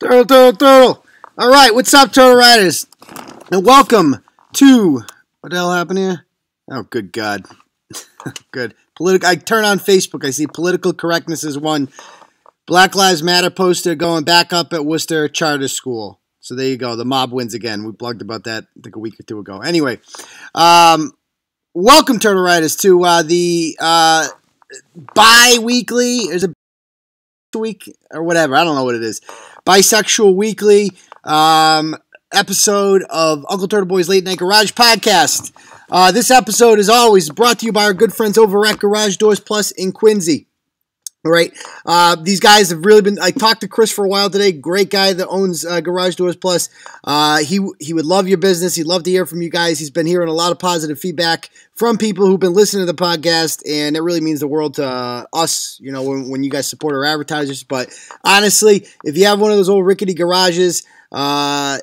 Turtle. All right, what's up, Turtle Riders? And welcome to, what the hell happened here? Oh, good God. Good. I turn on Facebook, I see political correctness is one. Black Lives Matter poster going back up at Worcester Charter School. So there you go. The mob wins again. We blogged about that, I think, a week or two ago. Anyway, welcome, Turtle Riders, to the bi-weekly, is it week or whatever, I don't know what it is, bisexual weekly episode of Uncle Turtle Boy's Late Night Garage Podcast. This episode, as always, brought to you by our good friends over at Garage Doors Plus in Quincy. All right, these guys have really been. I talked to Chris for a while today. Great guy that owns Garage Doors Plus. He would love your business. He'd love to hear from you guys. He's been hearing a lot of positive feedback from people who've been listening to the podcast, and it really means the world to us. You know, when you guys support our advertisers. But honestly, if you have one of those old rickety garages, and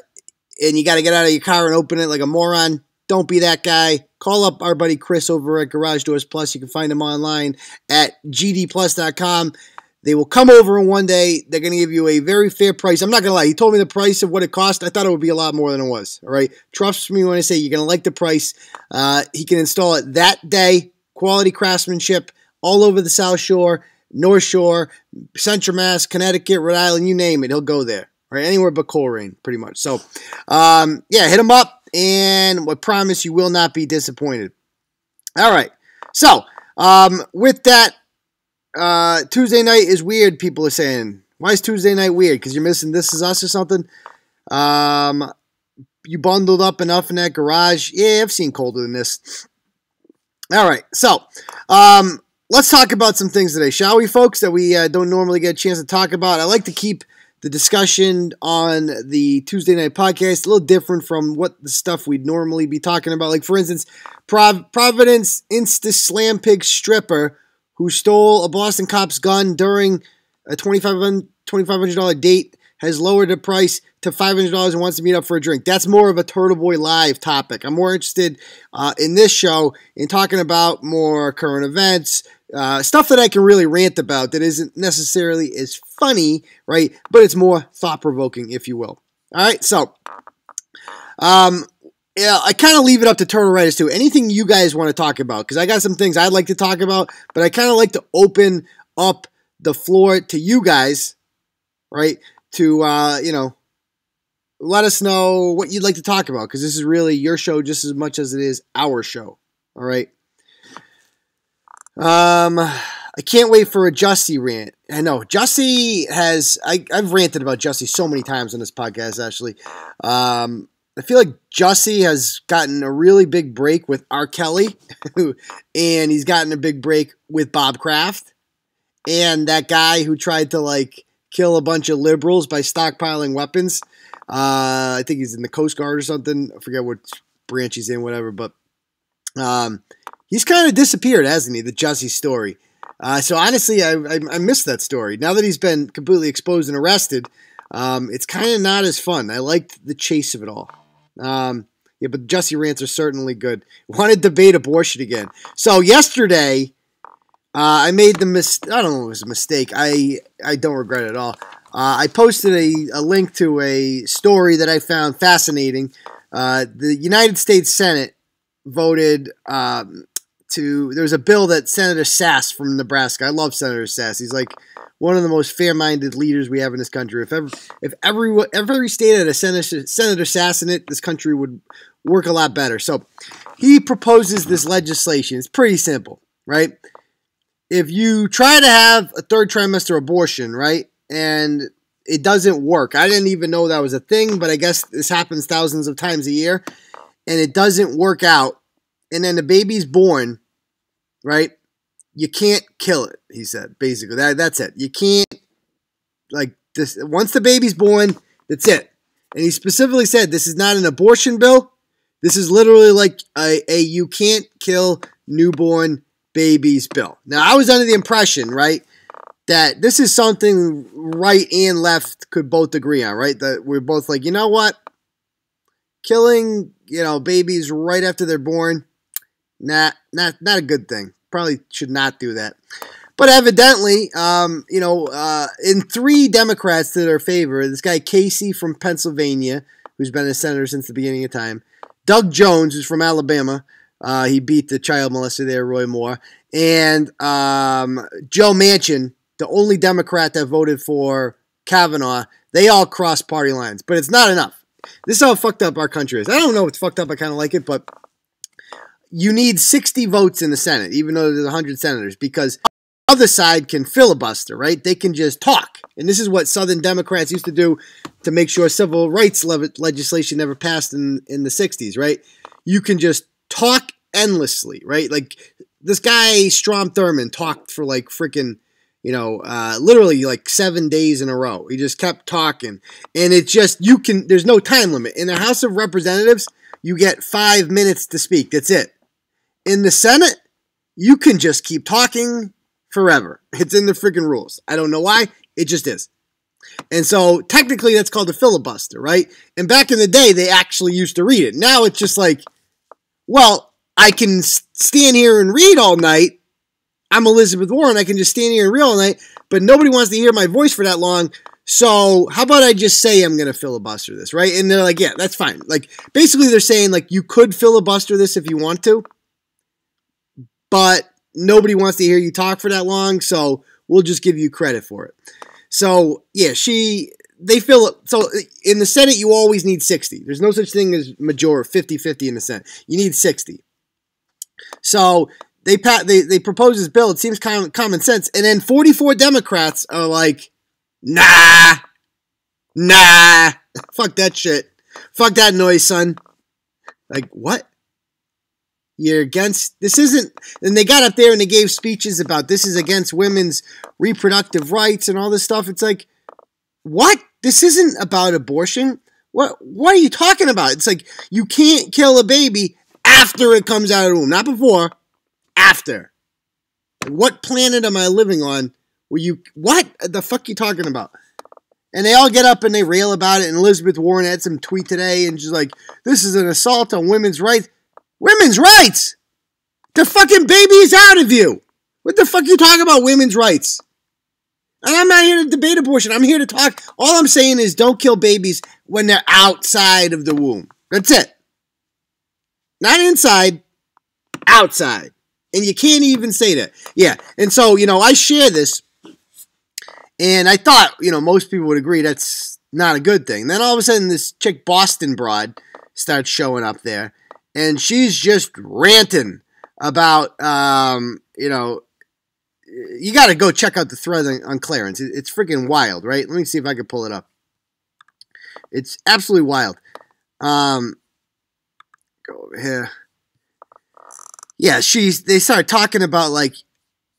you got to get out of your car and open it like a moron, don't be that guy. Call up our buddy Chris over at Garage Doors Plus. You can find him online at gdplus.com. They will come over in one day. They're going to give you a very fair price. I'm not going to lie. He told me the price of what it cost. I thought it would be a lot more than it was. All right. Trust me when I say you're going to like the price. He can install it that day. Quality craftsmanship all over the South Shore, North Shore, Central Mass, Connecticut, Rhode Island, you name it. He'll go there. All right. Anywhere but Coleraine, pretty much. So, yeah, hit him up. And I promise you will not be disappointed. All right. So, with that, Tuesday night is weird, people are saying. Why is Tuesday night weird? Because you're missing This Is Us or something? You bundled up enough in that garage? Yeah, I've seen colder than this. All right. So, let's talk about some things today, shall we, folks, that we don't normally get a chance to talk about. I like to keep the discussion on the Tuesday night podcast a little different from what the stuff we'd normally be talking about. Like, for instance, Providence Insta Slam Pig stripper who stole a Boston cop's gun during a $2,500 date has lowered the price to $500 and wants to meet up for a drink. That's more of a Turtle Boy Live topic. I'm more interested in this show in talking about more current events, stuff that I can really rant about that isn't necessarily as funny, right? But it's more thought-provoking, if you will. All right, so yeah, I kind of leave it up to Turtle Riders too. Anything you guys want to talk about, because I got some things I'd like to talk about, but I kind of like to open up the floor to you guys, right? To let us know what you'd like to talk about, because this is really your show just as much as it is our show. All right. I can't wait for a Jussie rant. I know Jussie has. I've ranted about Jussie so many times on this podcast. Actually, I feel like Jussie has gotten a really big break with R. Kelly, and he's gotten a big break with Bob Kraft, and that guy who tried to kill a bunch of liberals by stockpiling weapons. I think he's in the Coast Guard or something. I forget what branch he's in, whatever, but. He's kind of disappeared, hasn't he, the Jussie story? So honestly, I missed that story. Now that he's been completely exposed and arrested, it's kind of not as fun. I liked the chase of it all. Yeah, but Jussie rants are certainly good. Want to debate abortion again. So yesterday, I made the mistake. I don't know if it was a mistake. I don't regret it at all. I posted a link to a story that I found fascinating. The United States Senate voted there's a bill that Senator Sass from Nebraska. I love Senator Sass. He's like one of the most fair-minded leaders we have in this country. If every state had a Senator Sass in it, this country would work a lot better. So he proposes this legislation. It's pretty simple, right? If you try to have a third trimester abortion, right, and it doesn't work. I didn't even know that was a thing, but I guess this happens thousands of times a year, and it doesn't work out, and then the baby's born, right? You can't kill it, he said, basically. That's it. You can't, once the baby's born, that's it. And he specifically said this is not an abortion bill. This is literally like a you can't kill newborn babies bill. Now, I was under the impression, right, that this is something right and left could both agree on, right? That we're both like, you know what? Killing, babies right after they're born, not a good thing. Probably should not do that. But evidently, in 3 Democrats that are favor, this guy Casey from Pennsylvania, who's been a senator since the beginning of time, Doug Jones, who's from Alabama, he beat the child molester there, Roy Moore, and Joe Manchin, the only Democrat that voted for Kavanaugh, they all cross party lines. But it's not enough. This is how fucked up our country is. I don't know if it's fucked up. I kind of like it, but you need 60 votes in the Senate, even though there's 100 senators, because the other side can filibuster, right? They can just talk. And this is what Southern Democrats used to do to make sure civil rights legislation never passed in the 60s, right? You can just talk endlessly, right? Like this guy, Strom Thurmond, talked for like freaking, literally like 7 days in a row. He just kept talking. And it's just, there's no time limit. In the House of Representatives, you get 5 minutes to speak. That's it. In the Senate, you can just keep talking forever. It's in the freaking rules. I don't know why. It just is. And so technically that's called a filibuster, right? And back in the day, they actually used to read it. Now it's just like, well, I can stand here and read all night. I'm Elizabeth Warren. I can just stand here and read all night, but nobody wants to hear my voice for that long. So how about I just say I'm going to filibuster this, right? And they're like, yeah, that's fine. Like basically they're saying like you could filibuster this if you want to, but nobody wants to hear you talk for that long, so we'll just give you credit for it. So, yeah, they feel it. So, in the Senate, you always need 60. There's no such thing as majority, 50-50 in the Senate. You need 60. So, they propose this bill. It seems common sense. And then 44 Democrats are like, nah, fuck that shit. Fuck that noise, son. Like, what? You're against, this isn't, and they got up there and they gave speeches about this is against women's reproductive rights and all this stuff. It's like, what? This isn't about abortion. What are you talking about? It's like, you can't kill a baby after it comes out of the womb. Not before, after. What planet am I living on where what the fuck are you talking about? And they all get up and they rail about it. And Elizabeth Warren had some tweet today and she's like, this is an assault on women's rights. Women's rights? The fucking baby is out of you. What the fuck are you talking about women's rights? And I'm not here to debate abortion. I'm here to talk. All I'm saying is don't kill babies when they're outside of the womb. That's it. Not inside, outside. And you can't even say that. Yeah. And so, I share this. And I thought, most people would agree that's not a good thing. Then all of a sudden this chick Boston broad starts showing up there. And she's just ranting about, you got to go check out the thread on Clarence. It's freaking wild, right? Let me see if I can pull it up. It's absolutely wild. Go over here. Yeah, they start talking about like,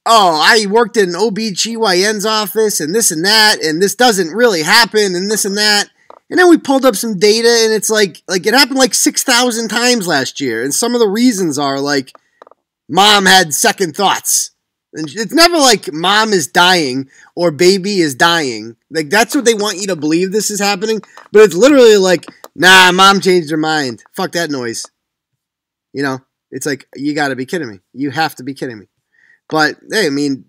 oh, I worked in an OBGYN's office and this doesn't really happen and this and that. And then we pulled up some data, and it's like it happened like 6,000 times last year. And some of the reasons are like, mom had second thoughts. And it's never like mom is dying or baby is dying. Like, that's what they want you to believe this is happening. But it's literally like, nah, mom changed her mind. Fuck that noise. It's like, you got to be kidding me. You have to be kidding me. But, hey, I mean,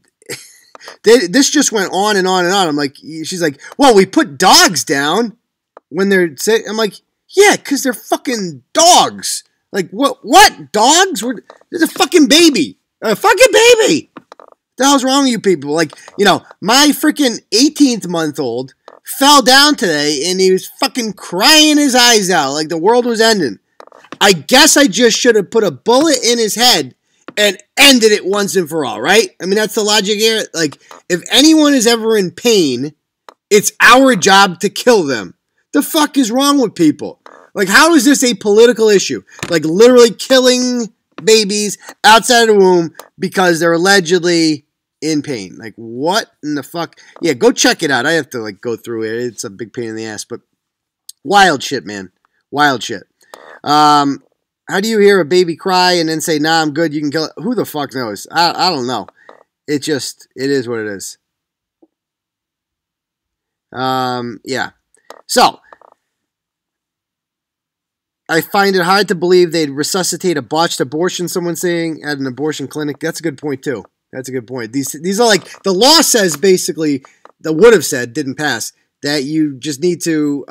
this just went on and on and on. I'm like, she's like, well, we put dogs down when they're sick. I'm like, yeah, because they're fucking dogs. Like, what? Dogs? There's a fucking baby. A fucking baby. What the hell's wrong with you people? Like, my freaking 18th month old fell down today and he was fucking crying his eyes out like the world was ending. I guess I just should have put a bullet in his head and ended it once and for all, right? I mean, that's the logic here. Like, if anyone is ever in pain, it's our job to kill them. The fuck is wrong with people? Like, how is this a political issue? Like, literally killing babies outside of the womb because they're allegedly in pain. Like, what in the fuck? Yeah, go check it out. I have to, go through it. It's a big pain in the ass, but wild shit, man. Wild shit. How do you hear a baby cry and then say, nah, I'm good, you can kill it? Who the fuck knows? I don't know. It is what it is. Yeah. So, I find it hard to believe they'd resuscitate a botched abortion, someone's saying, at an abortion clinic. That's a good point, too. That's a good point. These are like, the law says basically, that would have said, didn't pass, that you just need to,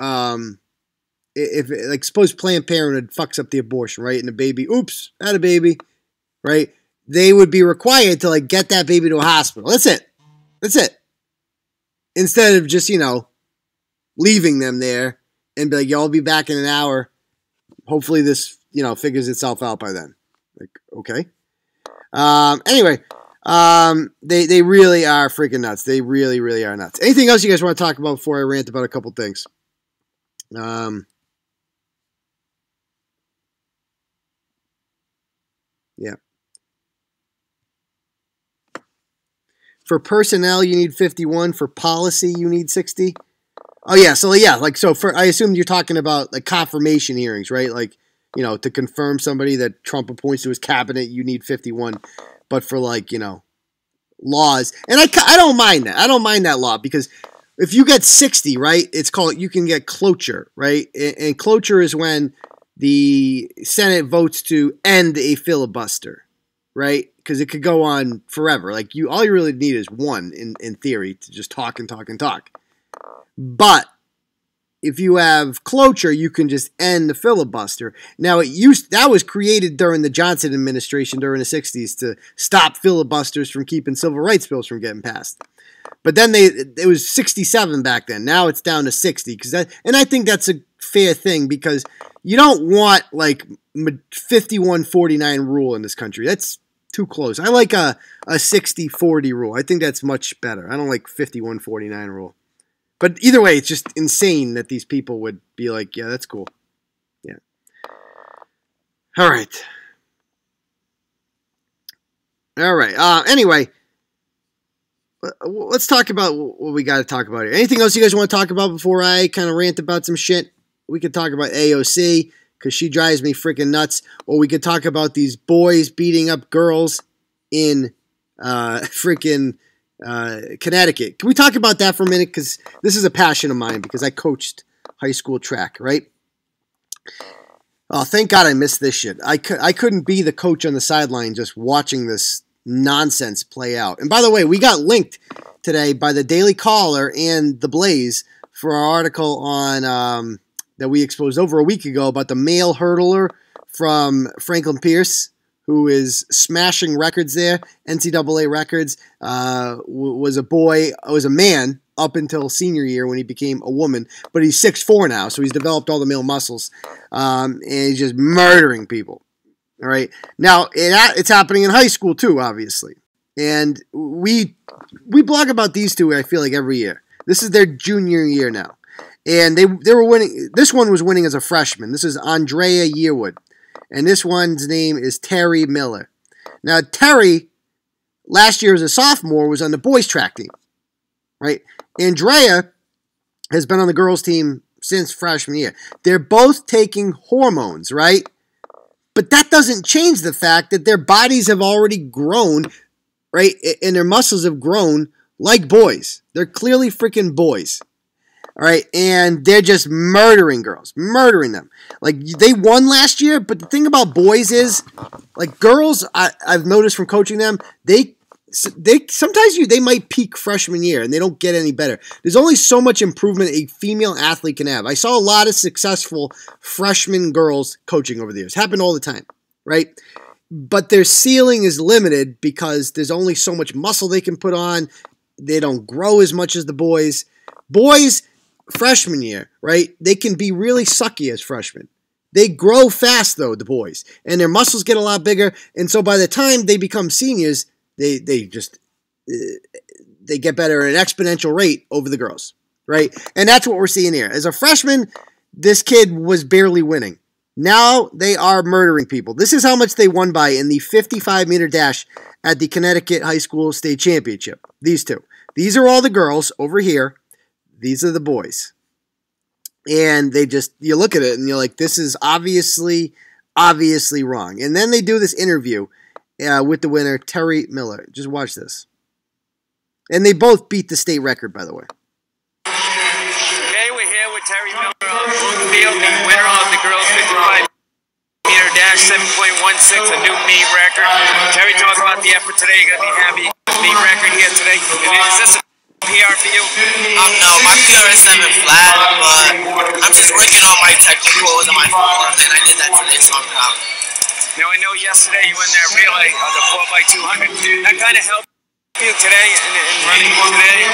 if like suppose Planned Parenthood fucks up the abortion, right? And the baby, oops, had a baby, right? They would be required to like get that baby to a hospital. That's it. That's it. Instead of just, leaving them there and be like, y'all be back in an hour. Hopefully this, figures itself out by then. Like, okay. Anyway, they really are freaking nuts. They really, really are nuts. Anything else you guys want to talk about before I rant about a couple things? Yeah. For personnel, you need 51. For policy, you need 60. Oh, yeah. So, yeah, I assume you're talking about, like, confirmation hearings, right? Like, to confirm somebody that Trump appoints to his cabinet, you need 51. But for, like, laws. And I don't mind that. I don't mind that law because if you get 60, right, you can get cloture, right? And cloture is when the Senate votes to end a filibuster, right? Because it could go on forever. Like, all you really need is one, in theory, to just talk and talk and talk. But if you have cloture, you can just end the filibuster. Now, that was created during the Johnson administration during the 60s to stop filibusters from keeping civil rights bills from getting passed. But then it was 67 back then. Now it's down to 60. And I think that's a fair thing because you don't want like 51-49 rule in this country. That's too close. I like a 60-40 rule. I think that's much better. I don't like 51-49 rule. But either way, it's just insane that these people would be like, yeah, that's cool. Yeah. All right. Anyway, let's talk about what we got to talk about here. Anything else you guys want to talk about before I kind of rant about some shit? We could talk about AOC because she drives me freaking nuts. Or we could talk about these boys beating up girls in freaking Connecticut. Can we talk about that for a minute? Because this is a passion of mine because I coached high school track, right? Oh, thank God I missed this shit. I couldn't be the coach on the sideline just watching this nonsense play out. And by the way, we got linked today by the Daily Caller and the Blaze for our article on that we exposed over a week ago about the male hurdler from Franklin Pierce, who is smashing records there, NCAA records, was a man up until senior year when he became a woman, but he's 6'4" now, so he's developed all the male muscles, and he's just murdering people. All right, now it's happening in high school too, obviously, and we blog about these two. I feel like every year. This is their junior year now, and they were winning. This one was winning as a freshman. This is Andrea Yearwood. And this one's name is Terry Miller. Now, Terry, last year as a sophomore, was on the boys' track team, right? Andrea has been on the girls' team since freshman year. They're both taking hormones, right? But that doesn't change the fact that their bodies have already grown, right? And their muscles have grown like boys. They're clearly freaking boys. All right, and they're just murdering girls, murdering them. Like, they won last year, but the thing about boys is, like, girls, I've noticed from coaching them, they sometimes they might peak freshman year, and they don't get any better. There's only so much improvement a female athlete can have. I saw a lot of successful freshman girls coaching over the years. Happen all the time, right? But their ceiling is limited because there's only so much muscle they can put on. They don't grow as much as the boys. Boys, freshman year, right? They can be really sucky as freshmen. They grow fast, though, the boys, and their muscles get a lot bigger. And so by the time they become seniors, they get better at an exponential rate over the girls, right? And that's what we're seeing here. As a freshman, this kid was barely winning. Now they are murdering people. This is how much they won by in the 55-meter dash at the Connecticut High School State Championship. These two. These are all the girls over here. These are the boys. And you look at it and you're like, this is obviously wrong. And then they do this interview with the winner, Terry Miller. Just watch this. And they both beat the state record, by the way. Okay, we're here with Terry Miller of Brookfield, the winner of the girls 55-meter dash. 7.16, a new meet record. Terry, talk about the effort today. You're going to be happy. Meet record here today. And is this a PR for you? No, my PR is 7 flat, but I'm just working on my technicals and my forms, and I did that today, so I'm proud. Now, I know yesterday you won that relay of the 4x200. That kind of helped you today in running today?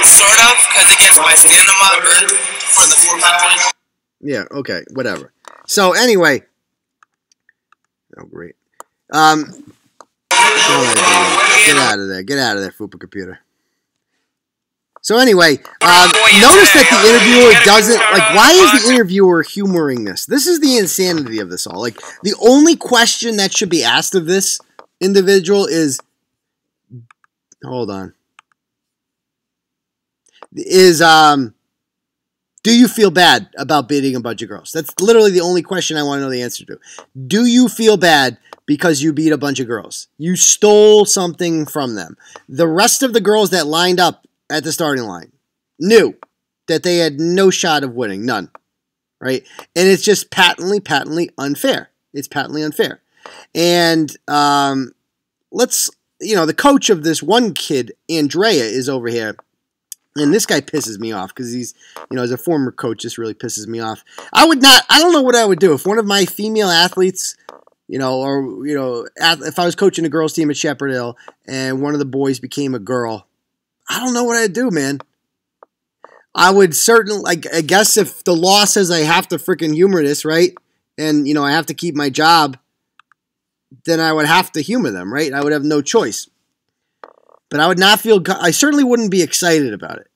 Sort of, because it gets my stamina good for the 400. Yeah, okay, whatever. So, anyway. Oh, great. Get out of there. Get out of there, Fupa computer. So anyway, notice that the interviewer doesn't, like, why is the interviewer humoring this? This is the insanity of this all. Like, the only question that should be asked of this individual is, hold on, is, do you feel bad about beating a bunch of girls? That's literally the only question I want to know the answer to. Do you feel bad because you beat a bunch of girls? You stole something from them. The rest of the girls that lined up at the starting line knew that they had no shot of winning. None. Right? And it's just patently unfair. It's patently unfair. And let's, the coach of this one kid, Andrea, is over here. And this guy pisses me off because he's, as a former coach, this really pisses me off. I don't know what I would do if one of my female athletes, if I was coaching a girls team at Shepherd Hill and one of the boys became a girl, I don't know what I'd do, man. I would certainly, I guess if the law says I have to freaking humor this, right? And, I have to keep my job, then I would have to humor them, right? I would have no choice. But I would not feel, I certainly wouldn't be excited about it,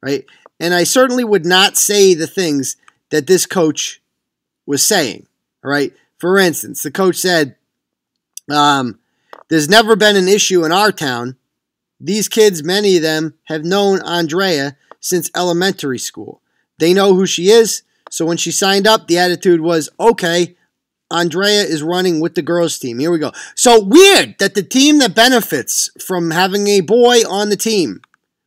right? And I certainly would not say the things that this coach was saying, all right? For instance, the coach said, there's never been an issue in our town. These kids, many of them, have known Andrea since elementary school. They know who she is, so when she signed up, the attitude was, okay, Andrea is running with the girls' team. Here we go. So weird that the team that benefits from having a boy on the team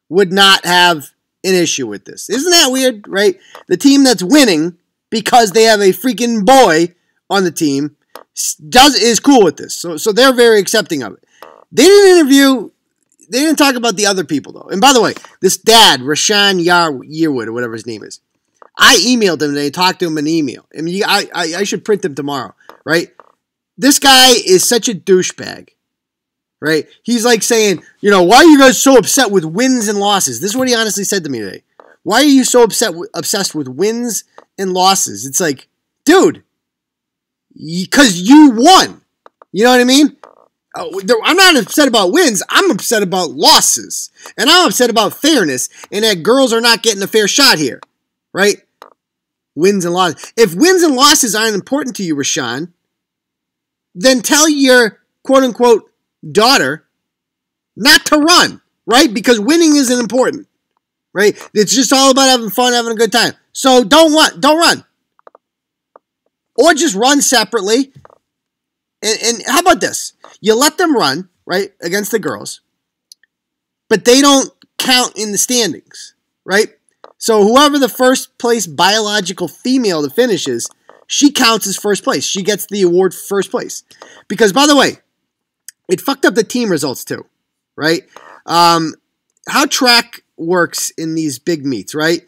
would not have an issue with this. Isn't that weird, right? The team that's winning because they have a freaking boy on the team is cool with this. So they're very accepting of it. They didn't talk about the other people, though. And by the way, this dad, Rashawn Yearwood, or whatever his name is, I emailed him today, talked to him in email. I mean, I should print them tomorrow, right? This guy is such a douchebag, right? He's like saying, why are you guys so upset with wins and losses? This is what he honestly said to me today. Why are you so obsessed with wins and losses? It's like, dude, because you won. You know what I mean? I'm not upset about wins. I'm upset about losses. And I'm upset about fairness and that girls are not getting a fair shot here, right? Wins and losses. If wins and losses aren't important to you, Rashawn, then tell your quote-unquote daughter not to run, right? Because winning isn't important, right? It's just all about having fun, having a good time. So don't run. Or just run separately. And how about this? You let them run, right, against the girls, but they don't count in the standings, right? So whoever the first place biological female to finish is, she counts as first place. She gets the award for first place. Because, by the way, it fucked up the team results too, right? How track works in these big meets, right?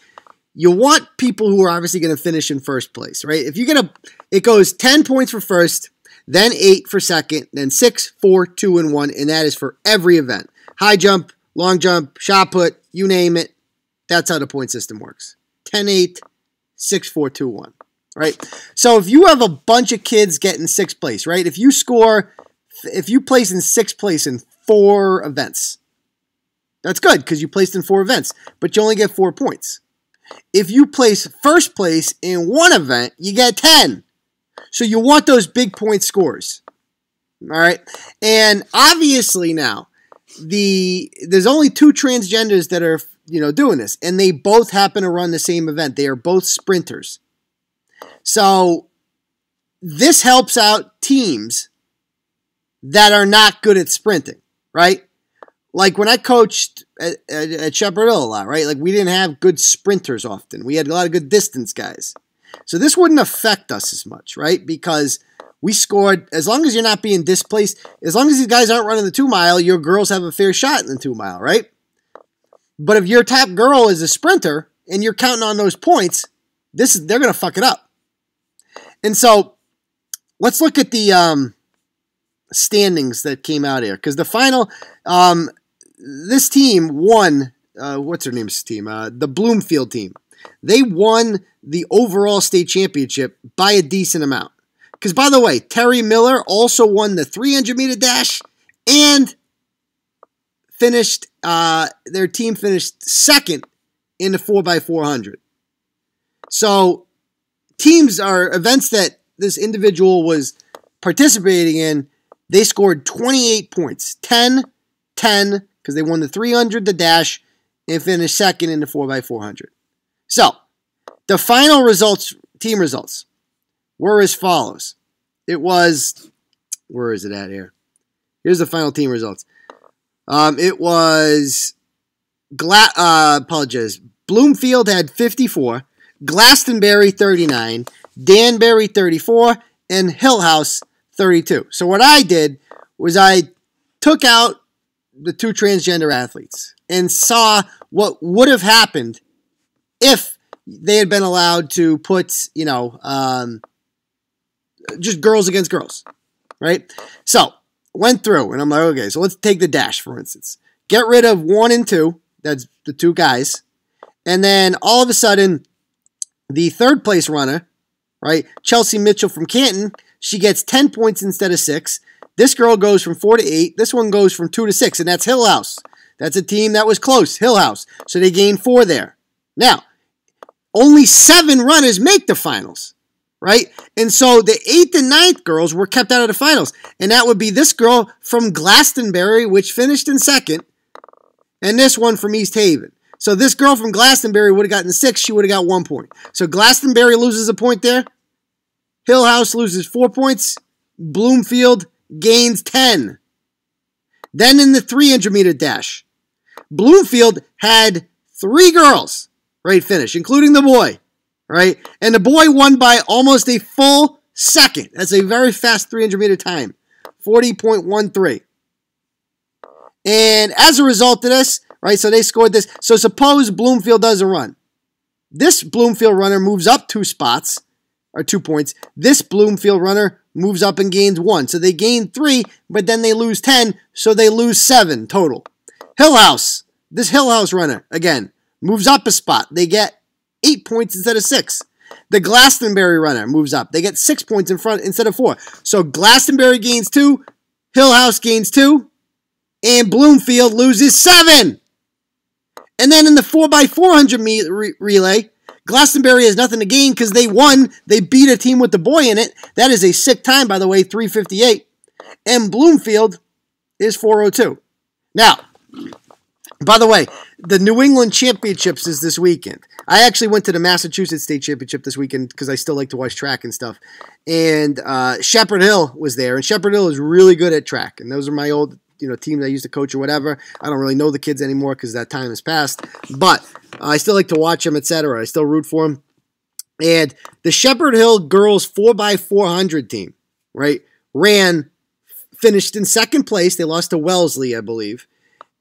You want people who are obviously going to finish in first place, right? If you get it goes 10 points for first, then 8 for second, then 6, 4, 2, and 1, and that is for every event. High jump, long jump, shot put, you name it. That's how the point system works. 10, 8, 6, 4, 2, 1. Right? So if you have a bunch of kids getting 6th place, right? If you place in 6th place in 4 events, that's good because you placed in 4 events, but you only get 4 points. If you place first place in 1 event, you get 10. So you want those big point scores. All right? And obviously now, there's only 2 transgenders that are, doing this, and they both happen to run the same event. They are both sprinters. So this helps out teams that are not good at sprinting, right? Like when I coached at Shepherd Hill a lot, right? Like we didn't have good sprinters often. We had a lot of good distance guys. So this wouldn't affect us as much, right? Because we scored, as long as you're not being displaced, as long as these guys aren't running the 2 mile, your girls have a fair shot in the 2 mile, right? But if your top girl is a sprinter and you're counting on those points, they're going to fuck it up. And so let's look at the standings that came out here. Because the final, this team won, what's her name's team? The Bloomfield team. They won the overall state championship by a decent amount. Because, by the way, Terry Miller also won the 300-meter dash and their team finished second in the 4x400. So, teams are events that this individual was participating in. They scored 28 points, 10, because they won the 300, the dash, and finished second in the 4x400. So, the final results, team results, were as follows. It was, where is it at here? Here's the final team results. It was, Bloomfield had 54, Glastonbury 39, Danbury 34, and Hillhouse 32. So what I did was I took out the 2 transgender athletes and saw what would have happened if they had been allowed to put, just girls against girls, right? So, went through, and I'm like, okay, so let's take the dash, for instance. Get rid of 1 and 2, that's the 2 guys, and then all of a sudden, the 3rd place runner, right, Chelsea Mitchell from Canton, she gets 10 points instead of 6. This girl goes from 4 to 8. This one goes from 2 to 6, and that's Hillhouse. That's a team that was close, Hillhouse. So they gained 4 there. Now, only 7 runners make the finals, right? And so the 8th and 9th girls were kept out of the finals. And that would be this girl from Glastonbury, which finished in second, and this one from East Haven. So this girl from Glastonbury would have gotten 6. She would have got 1 point. So Glastonbury loses a point there. Hillhouse loses 4 points. Bloomfield gains 10. Then in the 300-meter dash, Bloomfield had 3 girls, right, finish, including the boy, right? And the boy won by almost a full second. That's a very fast 300-meter time, 40.13. And as a result of this, right, so they scored this. So suppose Bloomfield does a run. This Bloomfield runner moves up 2 spots, or 2 points. This Bloomfield runner moves up and gains 1. So they gain 3, but then they lose 10, so they lose 7 total. Hillhouse, this Hillhouse runner, again, moves up a spot. They get 8 points instead of 6. The Glastonbury runner moves up. They get 6 points in front instead of 4. So Glastonbury gains 2, Hillhouse gains 2, and Bloomfield loses 7. And then in the 4x400 relay, Glastonbury has nothing to gain because they won. They beat a team with the boy in it. That is a sick time, by the way, 3:58. And Bloomfield is 4:02. Now, by the way, the New England Championships is this weekend. I actually went to the Massachusetts State Championship this weekend because I still like to watch track and stuff. And Shepherd Hill was there. And Shepherd Hill is really good at track. And those are my old teams I used to coach or whatever. I don't really know the kids anymore because that time has passed. But I still like to watch them, etc. I still root for them. And the Shepherd Hill girls 4x400 team, right, finished in second place. They lost to Wellesley, I believe.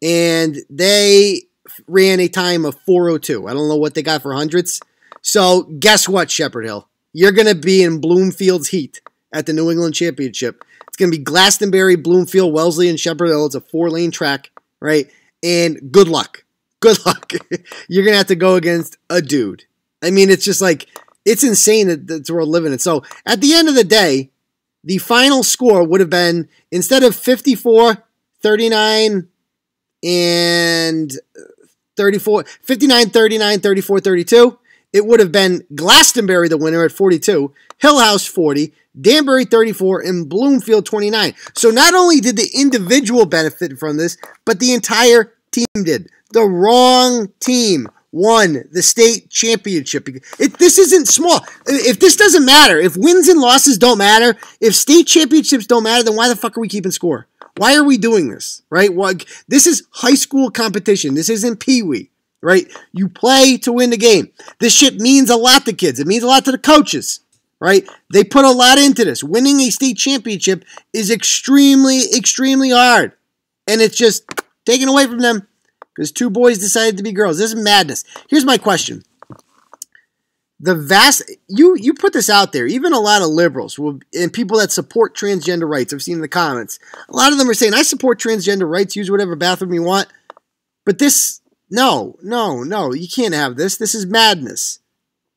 And they ran a time of 4:02. I don't know what they got for hundreds. So guess what, Shepherd Hill? You're going to be in Bloomfield's heat at the New England Championship. It's going to be Glastonbury, Bloomfield, Wellesley, and Shepherd Hill. It's a 4-lane track, right? And good luck. Good luck. You're going to have to go against a dude. I mean, it's just like, it's insane that that's where we're living in. So at the end of the day, the final score would have been, instead of 54, 39, and 34, 59, 39, 34, 32, it would have been Glastonbury the winner at 42, Hillhouse 40, Danbury 34, and Bloomfield 29. So not only did the individual benefit from this, but the entire team did. The wrong team won the state championship. This isn't small. If this doesn't matter, if wins and losses don't matter, if state championships don't matter, then why the fuck are we keeping score? Why are we doing this, right? This is high school competition. This isn't Pee Wee, right? You play to win the game. This shit means a lot to kids. It means a lot to the coaches, right? They put a lot into this. Winning a state championship is extremely, extremely hard. And it's just taken away from them because two boys decided to be girls. This is madness. Here's my question. You put this out there, even a lot of liberals and people that support transgender rights, I've seen in the comments, a lot of them are saying, I support transgender rights, use whatever bathroom you want, but this, no, you can't have this. This is madness.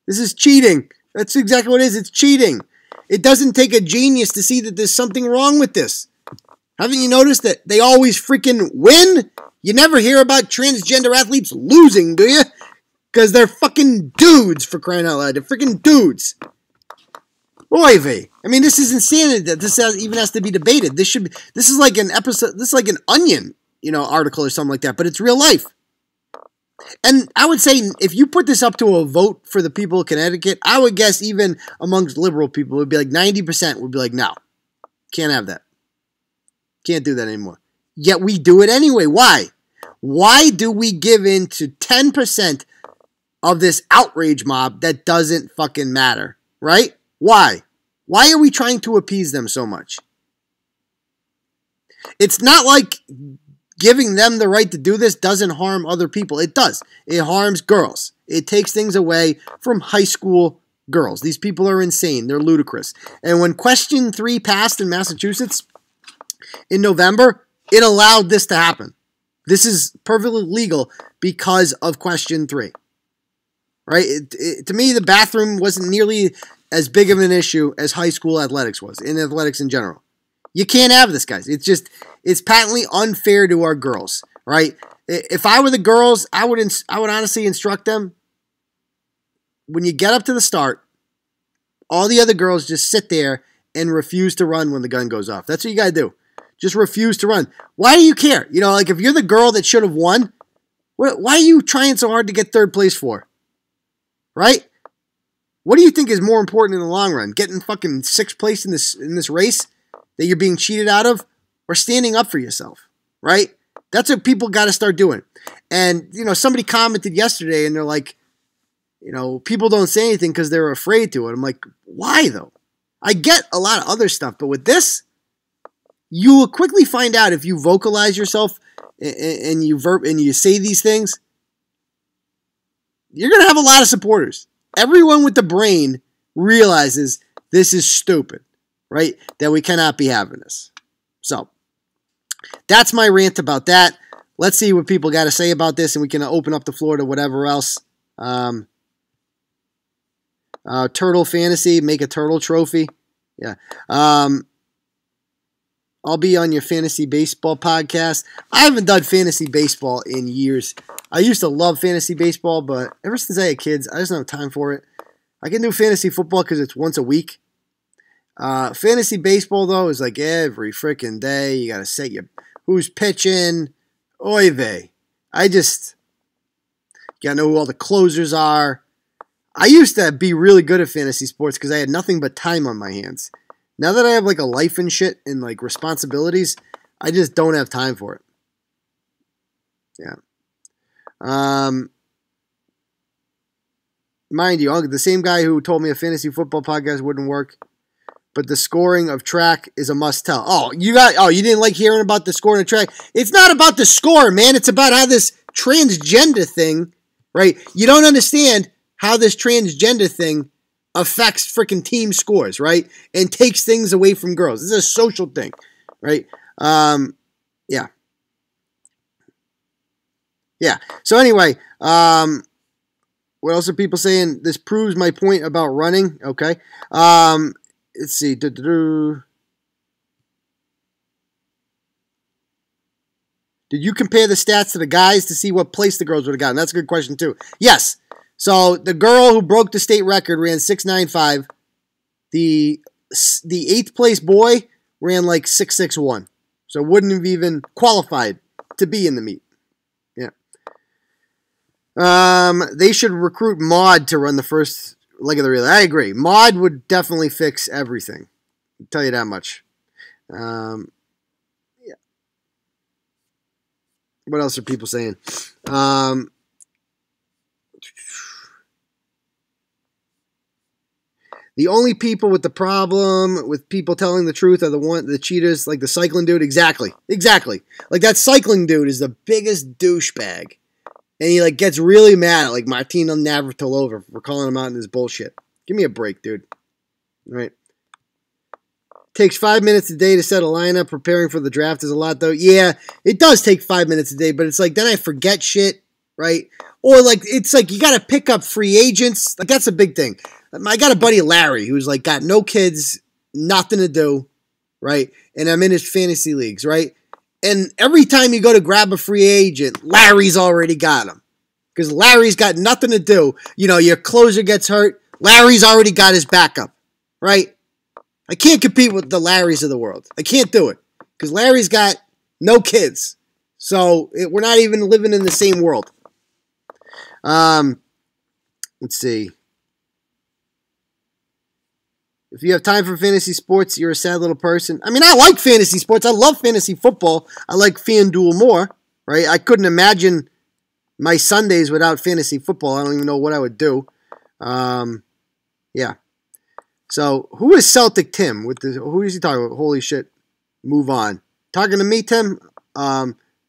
This is cheating. That's exactly what it is. It's cheating. It doesn't take a genius to see that there's something wrong with this. Haven't you noticed that they always freaking win? You never hear about transgender athletes losing, do you? Because they're fucking dudes, for crying out loud. They're freaking dudes. Oy vey. I mean, this is insanity that this even has to be debated. This is like an episode, this is like an Onion, article or something like that, but it's real life. And I would say, if you put this up to a vote for the people of Connecticut, I would guess even amongst liberal people, it would be like 90% would be like, no, can't have that. Can't do that anymore. Yet we do it anyway. Why? Why do we give in to 10% of this outrage mob that doesn't fucking matter, right? Why? Why are we trying to appease them so much? It's not like giving them the right to do this doesn't harm other people. It does. It harms girls. It takes things away from high school girls. These people are insane. They're ludicrous. And when Question 3 passed in Massachusetts in November, it allowed this to happen. This is perfectly legal because of Question 3. Right? To me, the bathroom wasn't nearly as big of an issue as high school athletics was, in athletics in general. You can't have this, guys. It's patently unfair to our girls, right? If I were the girls, I would honestly instruct them, when you get up to the start, all the other girls just sit there and refuse to run when the gun goes off. That's what you got to do. Just refuse to run. Why do you care? Like if you're the girl that should have won, why are you trying so hard to get third place for? Right? What do you think is more important in the long run? Getting fucking 6th place in this race that you're being cheated out of, or standing up for yourself? Right? That's what people got to start doing. And somebody commented yesterday, and they're like, people don't say anything because they're afraid to. And I'm like, why though? I get a lot of other stuff, but with this, you will quickly find out if you vocalize yourself and you say these things. You're going to have a lot of supporters. Everyone with the brain realizes this is stupid, right? That we cannot be having this. So, that's my rant about that. Let's see what people got to say about this, and we can open up the floor to whatever else. Turtle fantasy, make a turtle trophy. Yeah. I'll be on your fantasy baseball podcast. I haven't done fantasy baseball in years. I used to love fantasy baseball, but ever since I had kids, I just don't have time for it. I can do fantasy football because it's once a week. Fantasy baseball, though, is like every freaking day. You got to set who's pitching. Oy vey. You got to know who all the closers are. I used to be really good at fantasy sports because I had nothing but time on my hands. Now that I have like a life and shit and like responsibilities, I just don't have time for it. Yeah. Mind you, the same guy who told me a fantasy football podcast wouldn't work, but the scoring of track is a must-tell. You didn't like hearing about the scoring of track? It's not about the score, man. It's about how this transgender thing, right? You don't understand how this transgender thing affects freaking team scores, right? And takes things away from girls. This is a social thing, right? Yeah. Yeah. So anyway, what else are people saying? This proves my point about running. Okay. Let's see. Did you compare the stats to the guys to see what place the girls would have gotten? That's a good question too. Yes. So the girl who broke the state record ran 6.95. The 8th place boy ran like 6.61. So wouldn't have even qualified to be in the meet. Yeah. They should recruit Maud to run the first leg of the relay. I agree. Maud would definitely fix everything. I'll tell you that much. Yeah. What else are people saying? The only people with the problem with people telling the truth are the cheaters, like the cycling dude. Exactly. Like that cycling dude is the biggest douchebag. And he like gets really mad at like Martina Navratilova for calling him out in his bullshit. Give me a break, dude. All right. Takes 5 minutes a day to set a lineup. Preparing for the draft is a lot, though. Yeah, it does take 5 minutes a day, but it's like then I forget shit, right? Or like it's like you got to pick up free agents. Like that's a big thing. I got a buddy Larry who's like got no kids, nothing to do, right? And I'm in his fantasy leagues, right? And every time you go to grab a free agent, Larry's already got him because Larry's got nothing to do. You know, your closer gets hurt, Larry's already got his backup, right? I can't compete with the Larrys of the world. I can't do it because Larry's got no kids. So we're not even living in the same world. Let's see. If you have time for fantasy sports, you're a sad little person. I mean, I like fantasy sports. I love fantasy football. I like FanDuel more, right? I couldn't imagine my Sundays without fantasy football. I don't even know what I would do. Yeah. So, who is Celtic Tim? Who is he talking about? Holy shit. Move on. Talking to me, Tim?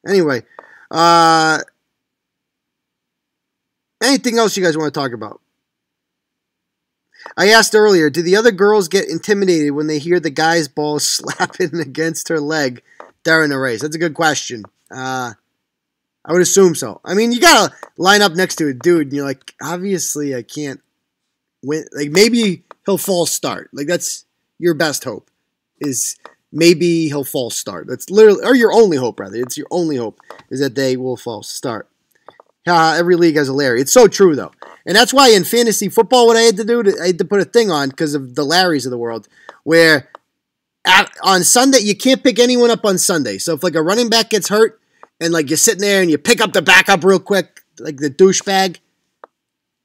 Anyway. Anything else you guys want to talk about? I asked earlier, do the other girls get intimidated when they hear the guy's ball slapping against her leg during a race? That's a good question. I would assume so. I mean, you got to line up next to a dude, and you're like, obviously I can't win. Like, maybe he'll false start. Like, that's your best hope, is maybe he'll false start. That's literally, or your only hope, rather. It's your only hope, is that they will false start. Every league has a Larry. It's so true, though. And that's why in fantasy football, what I had to do, I had to put a thing on because of the Larrys of the world, where on Sunday, you can't pick anyone up on Sunday. So if like a running back gets hurt and like you're sitting there and you pick up the backup real quick, like the douchebag,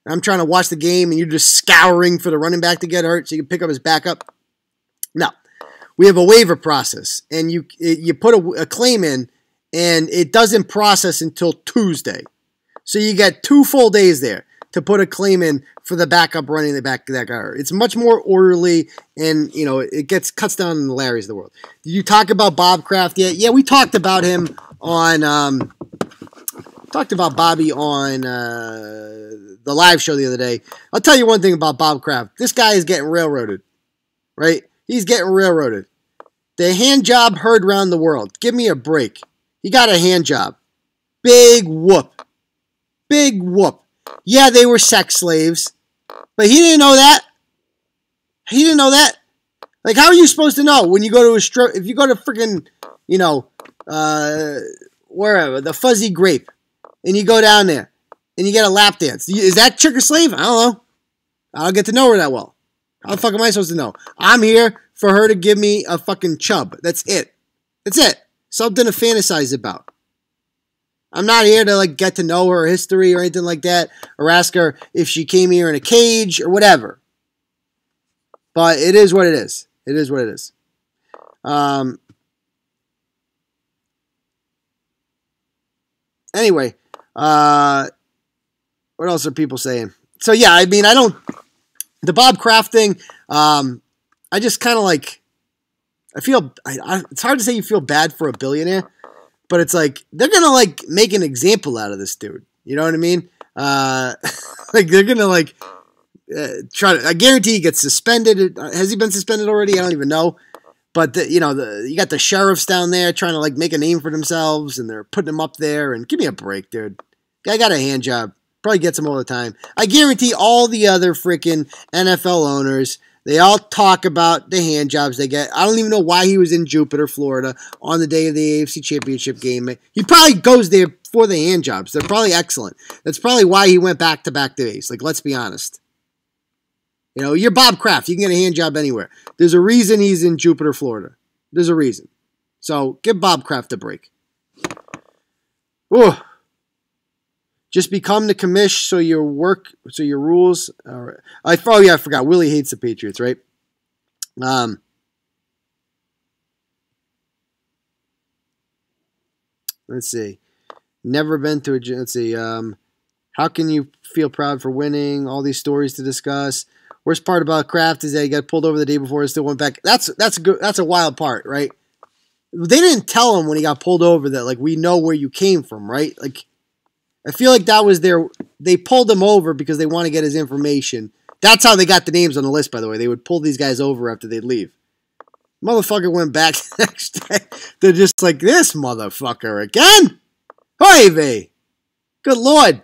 I'm trying to watch the game and you're just scouring for the running back to get hurt so you can pick up his backup. No. We have a waiver process, and you put a claim in, and it doesn't process until Tuesday. So you get 2 full days there to put a claim in for the backup running back that got hurt. It's much more orderly, and you know it cuts down on the Larrys of the world. Did you talk about Bob Kraft yet? Yeah, we talked about him on talked about Bobby on the live show the other day. I'll tell you one thing about Bob Kraft. This guy is getting railroaded, right? He's getting railroaded. The hand job heard around the world. Give me a break. He got a hand job. Big whoop. Big whoop. Yeah, they were sex slaves, but he didn't know that. He didn't know that. Like, how are you supposed to know when you go to a strip? If you go to freaking, wherever, the Fuzzy Grape, and you go down there and you get a lap dance, is that chick a slave? I don't know. I don't get to know her that well. How the fuck am I supposed to know? I'm here for her to give me a fucking chub. That's it. That's it. Something to fantasize about. I'm not here to like get to know her history or anything like that, or ask her if she came here in a cage or whatever. But it is what it is. It is what it is. Anyway, what else are people saying? So yeah, I mean, the Bob Kraft thing, I just kind of like, I feel, it's hard to say you feel bad for a billionaire, but it's like, they're going to like make an example out of this dude. You know what I mean? Like they're going to like try to, I guarantee he gets suspended. Has he been suspended already? I don't even know. But you got the sheriffs down there trying to like make a name for themselves, and they're putting him up there, and give me a break, dude. Guy got a hand job. Probably gets him all the time. I guarantee all the other freaking NFL owners, they all talk about the hand jobs they get. I don't even know why he was in Jupiter, Florida on the day of the AFC Championship game. He probably goes there for the hand jobs. They're probably excellent. That's probably why he went back-to-back days. Like, let's be honest. You know, you're Bob Kraft. You can get a hand job anywhere. There's a reason he's in Jupiter, Florida. There's a reason. So, give Bob Kraft a break. Ooh. Just become the commish so your rules are... I forgot. Willie hates the Patriots, right? Let's see. Never been to a... Let's see. How can you feel proud for winning? All these stories to discuss. Worst part about Kraft is that he got pulled over the day before and still went back. That's a wild part, right? They didn't tell him when he got pulled over that, like, we know where you came from, right? Like, I feel like that was they pulled him over because they want to get his information. That's how they got the names on the list, by the way. They would pull these guys over after they'd leave. Motherfucker went back the next day. They're just like, this motherfucker again? Hoy vey. Good Lord.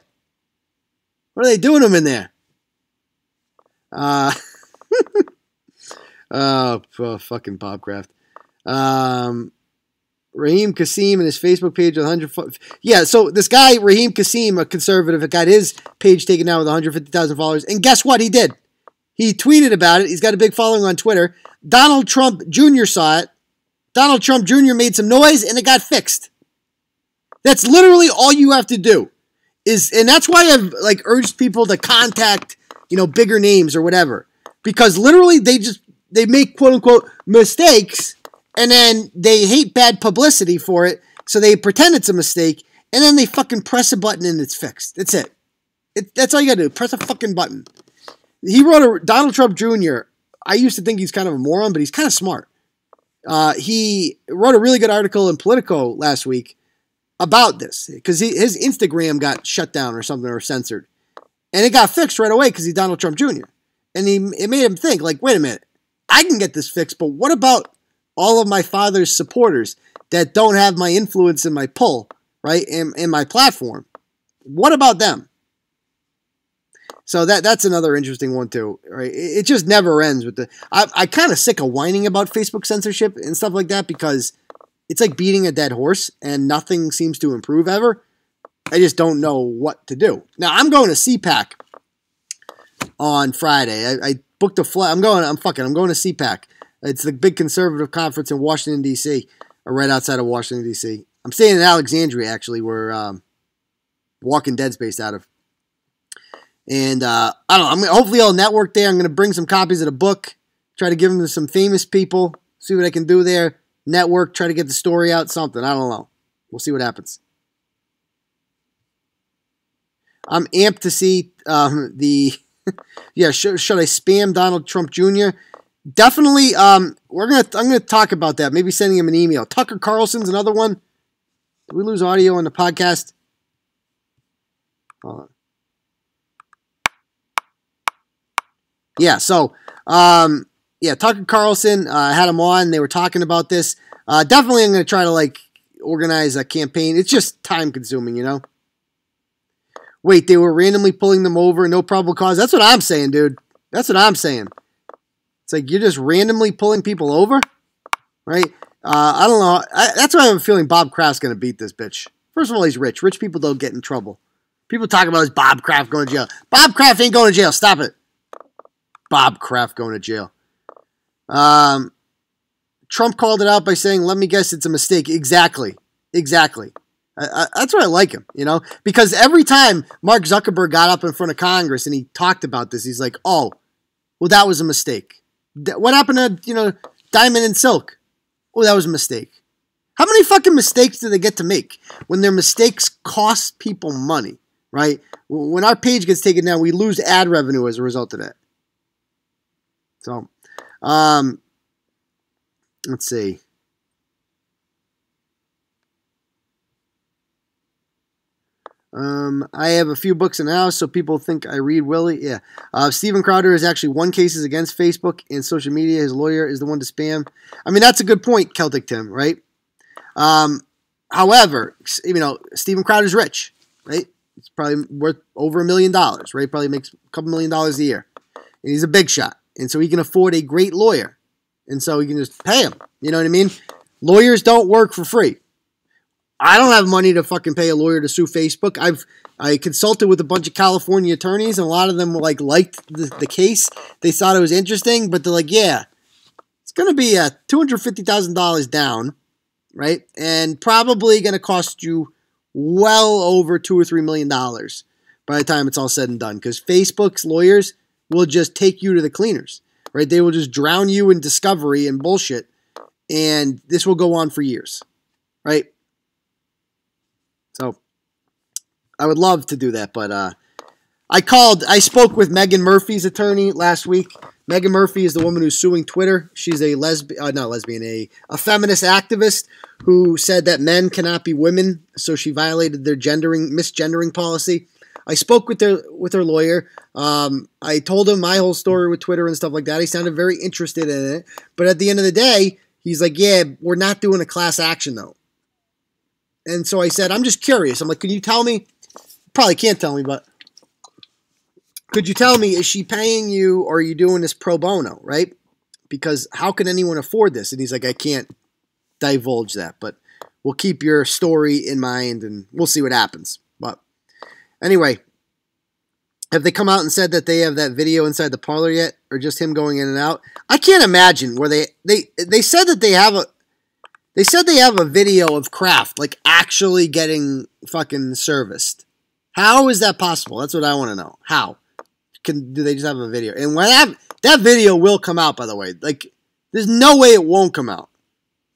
What are they doing him in there? Fucking Bob Kraft. Raheem Kasim and his Facebook page with 100. Yeah, so this guy, Raheem Kasim, a conservative, got his page taken down with 150,000 followers. And guess what he did? He tweeted about it. He's got a big following on Twitter. Donald Trump Jr. saw it. Donald Trump Jr. made some noise and it got fixed. That's literally all you have to do. And that's why I've like urged people to contact, bigger names or whatever. Because literally they make quote unquote mistakes. And then they hate bad publicity for it, so they pretend it's a mistake, and then they fucking press a button and it's fixed. That's it. That's all you gotta do. Press a fucking button. Donald Trump Jr., I used to think he's kind of a moron, but he's kind of smart. He wrote a really good article in Politico last week about this, because his Instagram got shut down or something, or censored. And it got fixed right away because he's Donald Trump Jr. And it made him think, like, wait a minute, I can get this fixed, but what about all of my father's supporters that don't have my influence and my pull, right, and my platform? What about them? So that's another interesting one too, right? It just never ends with I'm kind of sick of whining about Facebook censorship and stuff like that, because it's like beating a dead horse and nothing seems to improve ever. I just don't know what to do. Now, I'm going to CPAC on Friday. I booked a flight. I'm going to CPAC. It's the big conservative conference in Washington, D.C., or right outside of Washington, D.C. I'm staying in Alexandria, actually, where Walking Dead's based out of. And I don't know. Hopefully I'll network there. I'm going to bring some copies of the book, try to give them to some famous people, see what I can do there, network, try to get the story out, something. I don't know. We'll see what happens. I'm amped to see should I spam Donald Trump Jr.? Definitely, I'm gonna talk about that. Maybe sending him an email. Tucker Carlson's another one. Did we lose audio on the podcast? Hold on. Yeah, so Tucker Carlson had him on. They were talking about this. Definitely, I'm gonna try to organize a campaign. It's just time consuming, Wait, they were randomly pulling them over, no probable cause. That's what I'm saying, dude. That's what I'm saying. It's like you're just randomly pulling people over, right? I don't know. That's why I have a feeling Bob Kraft's going to beat this bitch. First of all, he's rich. Rich people don't get in trouble. People talk about this Bob Kraft going to jail. Bob Kraft ain't going to jail. Stop it. Bob Kraft going to jail. Trump called it out by saying, let me guess, it's a mistake. Exactly. That's why I like him, because every time Mark Zuckerberg got up in front of Congress and he talked about this, he's like, oh, well, that was a mistake. What happened to, Diamond and Silk? Oh, that was a mistake. How many fucking mistakes do they get to make when their mistakes cost people money, right? When our page gets taken down, we lose ad revenue as a result of that. So, let's see. I have a few books in the house, so people think I read Willie. Yeah. Steven Crowder has actually won cases against Facebook and social media. His lawyer is the one to spam. I mean, that's a good point, Celtic Tim, right? However, Steven Crowder's rich, right? It's probably worth over $1 million, right? Probably makes a couple $1 million a year. And he's a big shot. And so he can afford a great lawyer. And so he can just pay him. You know what I mean? Lawyers don't work for free. I don't have money to fucking pay a lawyer to sue Facebook. I consulted with a bunch of California attorneys, and a lot of them liked the case. They thought it was interesting, but they're like, yeah, it's going to be $250,000 down, right? And probably going to cost you well over $2 or $3 million by the time it's all said and done, because Facebook's lawyers will just take you to the cleaners, right? They will just drown you in discovery and bullshit, and this will go on for years, right? So I would love to do that, but I spoke with Megan Murphy's attorney last week. Megan Murphy is the woman who's suing Twitter. She's a a feminist activist who said that men cannot be women, so she violated their misgendering policy. I spoke with her lawyer. I told him my whole story with Twitter and stuff like that. He sounded very interested in it. But at the end of the day, he's like, yeah, we're not doing a class action, though. And so I said, I'm just curious. I'm like, can you tell me? Probably can't tell me, but could you tell me, is she paying you or are you doing this pro bono, right? Because how can anyone afford this? And he's like, I can't divulge that, but we'll keep your story in mind and we'll see what happens. But anyway, have they come out and said that they have that video inside the parlor yet, or just him going in and out? I can't imagine where they said that they have a video of Kraft like actually getting fucking serviced. How is that possible? That's what I want to know. How do they just have a video? And when that video will come out, by the way. Like, there's no way it won't come out.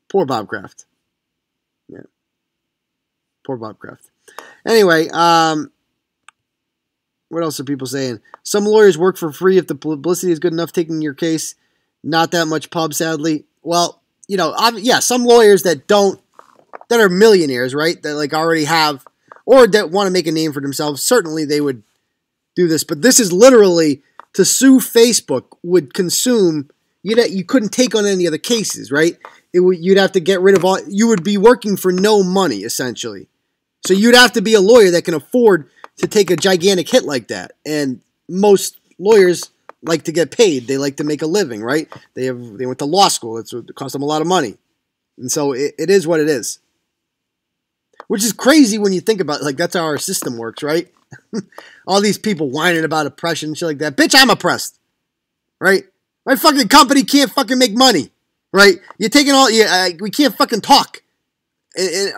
Poor Bob Kraft. Yeah. Poor Bob Kraft. Anyway, what else are people saying? Some lawyers work for free if the publicity is good enough taking your case. Not that much pub, sadly. Well, you know, yeah, some lawyers that are millionaires, right? That like already have, or that want to make a name for themselves, certainly they would do this. But this is literally, to sue Facebook would consume, you couldn't take on any other cases, right? You'd have to get rid of all, you would be working for no money, essentially. So you'd have to be a lawyer that can afford to take a gigantic hit like that. And most lawyers like to get paid. They like to make a living, right? They went to law school. It costs them a lot of money. And so it is what it is. Which is crazy when you think about it. Like, that's how our system works, right? All these people whining about oppression and shit like that. Bitch, I'm oppressed. Right? My fucking company can't fucking make money. Right? You're taking we can't fucking talk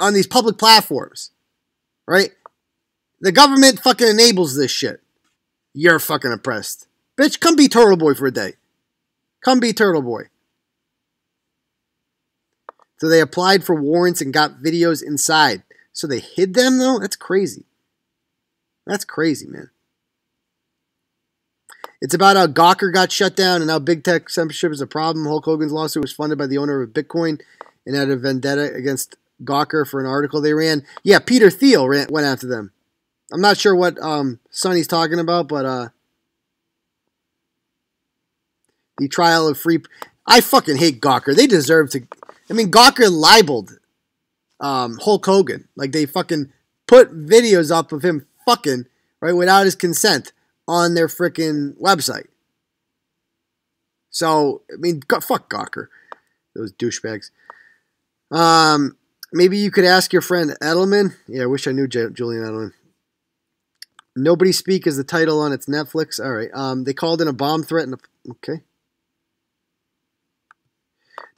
on these public platforms. Right? The government fucking enables this shit. You're fucking oppressed. Bitch, come be Turtle Boy for a day. Come be Turtle Boy. So they applied for warrants and got videos inside. So they hid them, though? That's crazy. That's crazy, man. It's about how Gawker got shut down and how big tech censorship is a problem. Hulk Hogan's lawsuit was funded by the owner of Bitcoin and had a vendetta against Gawker for an article they ran. Yeah, Peter Thiel went after them. I'm not sure what Sonny's talking about, but the trial of free... I fucking hate Gawker. They deserve to... I mean, Gawker libeled Hulk Hogan. Like, they fucking put videos up of him fucking, right, without his consent on their freaking website. So, I mean, fuck Gawker. Those douchebags. Maybe you could ask your friend Edelman. Yeah, I wish I knew Julian Edelman. Nobody Speak is the title on its Netflix. All right. They called in a bomb threat. Okay.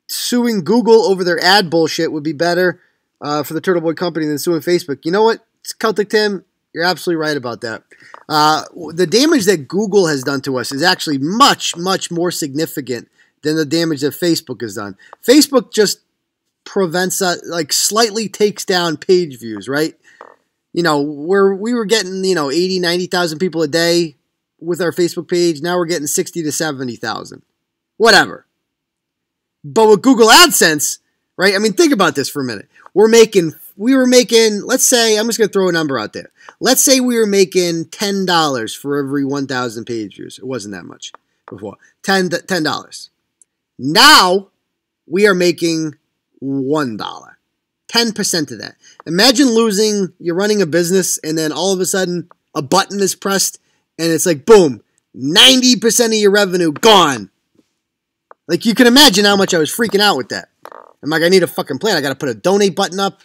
Suing Google over their ad bullshit would be better for the Turtle Boy Company than suing Facebook. You know what, Celtic Tim? You're absolutely right about that. The damage that Google has done to us is actually much, much more significant than the damage that Facebook has done. Facebook just prevents us, like slightly takes down page views, right? You know, we were getting, 80, 90,000 people a day with our Facebook page. Now we're getting 60 to 70,000. Whatever. But with Google AdSense, right? I mean, think about this for a minute. We were making, let's say, I'm just going to throw a number out there. Let's say we were making $10 for every 1,000 page views. It wasn't that much before. $10. Now, we are making $1. 10% of that. Imagine you're running a business, and then all of a sudden, a button is pressed, and it's like, boom, 90% of your revenue gone. Like, you can imagine how much I was freaking out with that. I'm like, I need a fucking plan. I got to put a donate button up.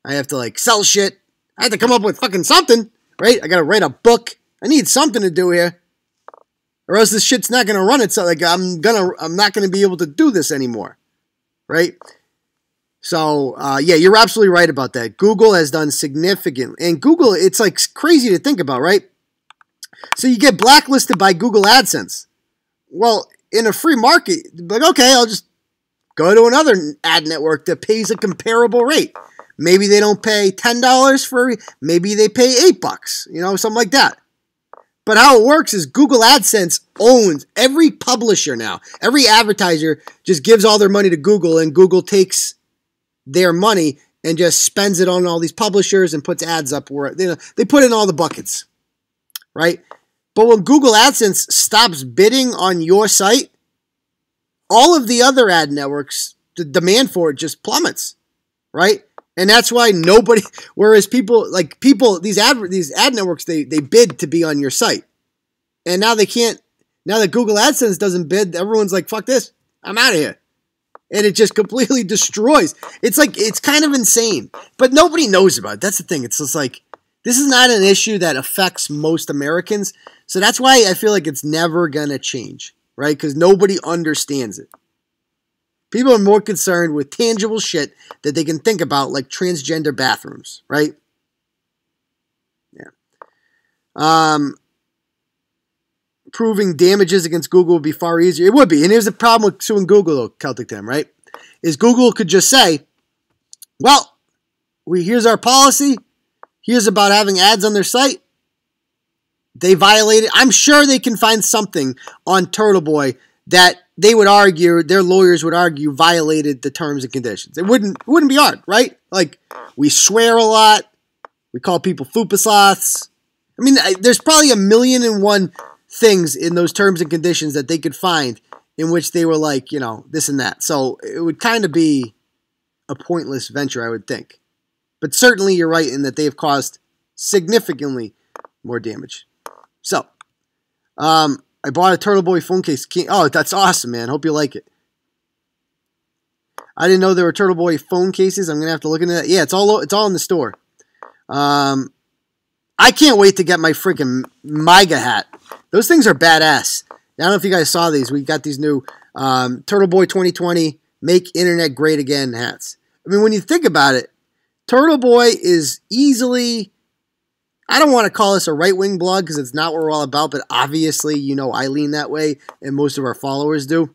I have to, like, sell shit. I have to come up with fucking something, right? I got to write a book. I need something to do here. Or else this shit's not going to run itself. Like, I'm not going to be able to do this anymore, right? So, yeah, you're absolutely right about that. Google has done significant. And Google, it's, like, crazy to think about, right? So you get blacklisted by Google AdSense. Well, in a free market, like, okay, I'll just go to another ad network that pays a comparable rate. Maybe they don't pay $10 maybe they pay $8, something like that. But how it works is Google AdSense owns every publisher now. Every advertiser just gives all their money to Google, and Google takes their money and just spends it on all these publishers and puts ads up where they put in all the buckets, right? But when Google AdSense stops bidding on your site, all of the other ad networks, the demand for it just plummets, right? And that's why nobody, whereas these ad networks, they bid to be on your site. And now they can't, now that Google AdSense doesn't bid, everyone's like, fuck this, I'm out of here. And it just completely destroys. It's like, it's kind of insane, but nobody knows about it. That's the thing. It's just like, this is not an issue that affects most Americans. So that's why I feel like it's never going to change, right? Because nobody understands it. People are more concerned with tangible shit that they can think about, like transgender bathrooms, right? Yeah. Proving damages against Google would be far easier. It would be. And here's the problem with suing Google, though, Celtic Tim, right? Is Google could just say, well, here's our policy. Here's about having ads on their site. They violated. I'm sure they can find something on Turtle Boy that they would argue, their lawyers would argue, violated the terms and conditions. It wouldn't be hard, right? Like, we swear a lot. We call people fupa-sloths. I mean, there's probably 1,000,001 things in those terms and conditions that they could find in which they were like, this and that. So it would kind of be a pointless venture, I would think. But certainly you're right in that they have caused significantly more damage. So, I bought a Turtle Boy phone case. Oh, that's awesome, man. Hope you like it. I didn't know there were Turtle Boy phone cases. I'm going to have to look into that. Yeah, it's all in the store. I can't wait to get my freaking MAGA hat. Those things are badass. I don't know if you guys saw these. We got these new Turtle Boy 2020 Make Internet Great Again hats. I mean, when you think about it, Turtle Boy is easily, I don't want to call this a right-wing blog because it's not what we're all about, but obviously, I lean that way, and most of our followers do.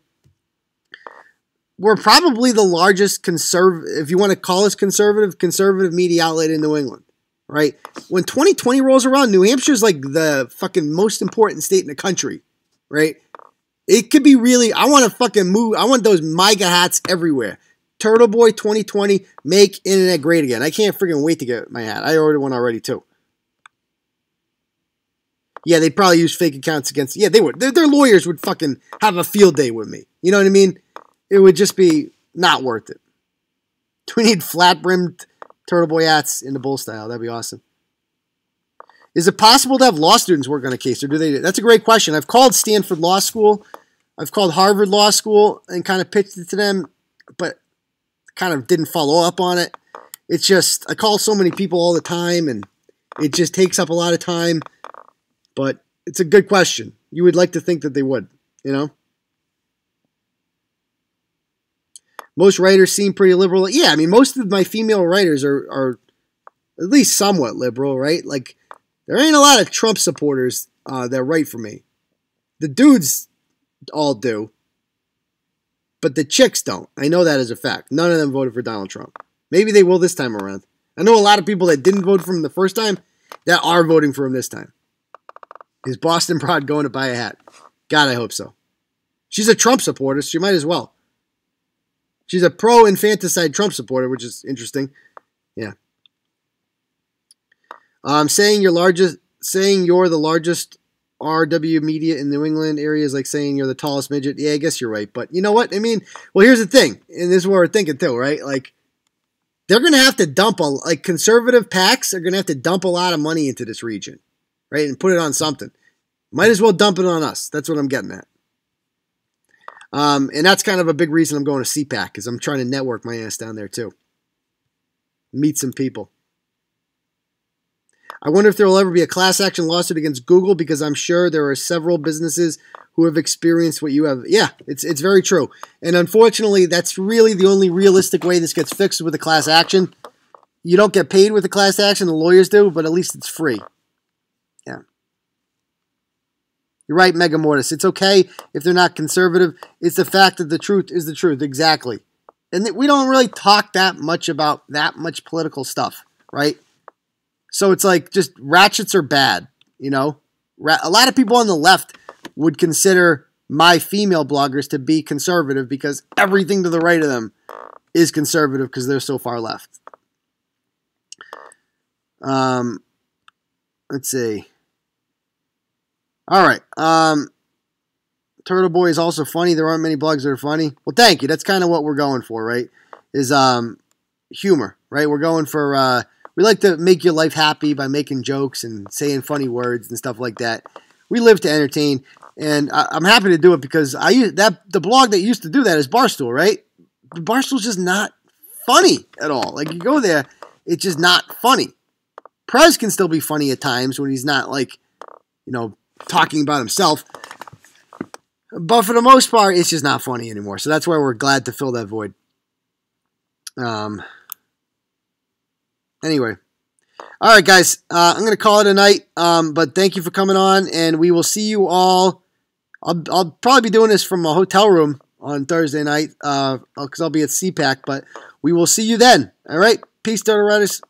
We're probably the largest if you want to call us conservative media outlet in New England, right? When 2020 rolls around, New Hampshire's like the fucking most important state in the country, right? It could be really, I want to fucking move, I want those MAGA hats everywhere. Turtle Boy 2020, Make Internet Great Again. I can't freaking wait to get my hat. I ordered one already, too. Yeah, they'd probably use fake accounts against... Yeah, they would. Their lawyers would fucking have a field day with me. You know what I mean? It would just be not worth it. Do we need flat-brimmed Turtle Boy hats in the bull style? That'd be awesome. Is it possible to have law students work on a case, or do they... That's a great question. I've called Stanford Law School. I've called Harvard Law School and kind of pitched it to them, but kind of didn't follow up on it. It's just... I call so many people all the time, and it just takes up a lot of time. But it's a good question. You would like to think that they would, Most writers seem pretty liberal. Yeah, I mean, most of my female writers are at least somewhat liberal, right? Like, there ain't a lot of Trump supporters that write for me. The dudes all do, but the chicks don't. I know that as a fact. None of them voted for Donald Trump. Maybe they will this time around. I know a lot of people that didn't vote for him the first time that are voting for him this time. Is Boston Broad going to buy a hat? God, I hope so. She's a Trump supporter, so she might as well. She's a pro-infanticide Trump supporter, which is interesting. Yeah. Saying you're the largest RW media in New England area is like saying you're the tallest midget. Yeah, I guess you're right. But you know what? I mean, well, here's the thing. And this is what we're thinking too, right? Like, they're going to have to dump conservative PACs are going to have to dump a lot of money into this region. Right, and put it on something. Might as well dump it on us. That's what I'm getting at. And that's kind of a big reason I'm going to CPAC, because I'm trying to network my ass down there too. Meet some people. I wonder if there will ever be a class action lawsuit against Google, because I'm sure there are several businesses who have experienced what you have. Yeah, it's very true. And unfortunately, that's really the only realistic way this gets fixed with a class action. You don't get paid with a class action, the lawyers do, but at least it's free. Yeah. You're right, Mega Mortis. It's okay if they're not conservative. It's the fact that the truth is the truth. Exactly. And we don't really talk that much about that much political stuff, right? So it's like just ratchets are bad, A lot of people on the left would consider my female bloggers to be conservative because everything to the right of them is conservative because they're so far left. Let's see. All right. Turtle Boy is also funny. There aren't many blogs that are funny. Well, thank you. That's kind of what we're going for, right? Is humor, right? We're going for we like to make your life happy by making jokes and saying funny words and stuff like that. We live to entertain, and I'm happy to do it because the blog that used to do that is Barstool, right? Barstool's just not funny at all. Like, you go there, it's just not funny. Prez can still be funny at times when he's not, like, talking about himself. But for the most part, it's just not funny anymore. So that's why we're glad to fill that void. Anyway. All right, guys. I'm going to call it a night. But thank you for coming on, and we will see you all. I'll probably be doing this from a hotel room on Thursday night because I'll be at CPAC. But we will see you then. All right? Peace, Turtle Riders.